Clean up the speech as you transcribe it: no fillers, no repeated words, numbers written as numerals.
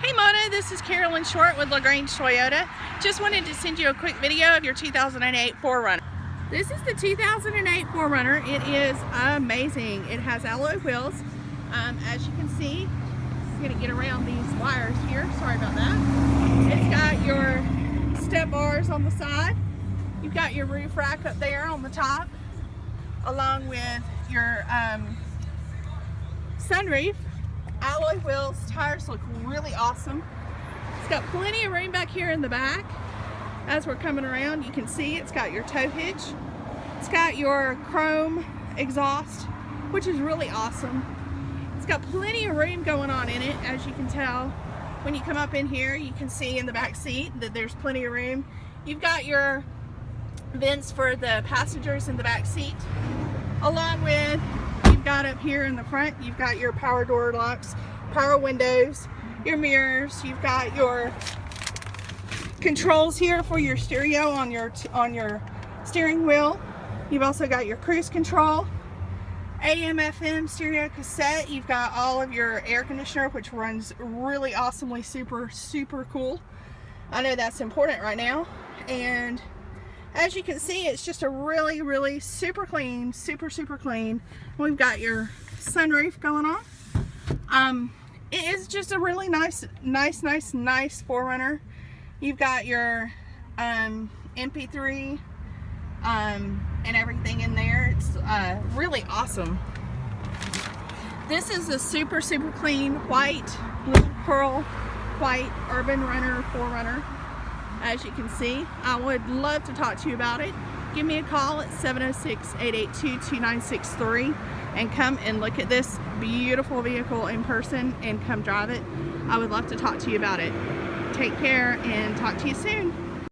Hey Mona, this is Carolyn Short with LaGrange Toyota. Just wanted to send you a quick video of your 2008 4Runner. This is the 2008 4Runner. It is amazing. It has alloy wheels. As you can see, I'm going to get around these wires here. Sorry about that. It's got your step bars on the side. You've got your roof rack up there on the top, along with your sunroof. Alloy wheels, tires look really awesome. It's got plenty of room back here in the back. As we're coming around, you can see it's got your tow hitch. It's got your chrome exhaust, which is really awesome. It's got plenty of room going on in it. As you can tell, when you come up in here, you can see in the back seat that there's plenty of room. You've got your vents for the passengers in the back seat, along with got up here in the front, you've got your power door locks, power windows, your mirrors. You've got your controls here for your stereo on your steering wheel. You've also got your cruise control, AM FM stereo cassette. You've got all of your air conditioner, which runs really awesomely, super cool. I know that's important right now. And as you can see, it's just a really super clean, super clean. We've got your sunroof going on. It is just a really nice 4Runner. You've got your MP3 and everything in there. It's really awesome. This is a super clean white, little pearl white Urban Runner 4Runner. As you can see, I would love to talk to you about it. Give me a call at 706-882-2963 and come and look at this beautiful vehicle in person and come drive it. I would love to talk to you about it. Take care and talk to you soon.